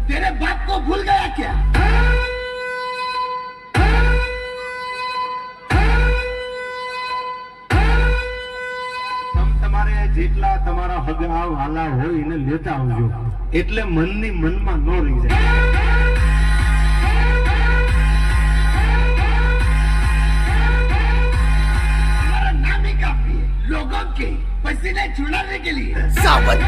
तेरे बाप को भूल गया क्या? તમારે જેટલા તમારા હગા વાલા હોય એને લેતા આવજો, એટલે મનની મનમાં ન રહી જાય. हमारा नाम ही काफी है लोगों के पसीने छुड़ाने के लिए. सावन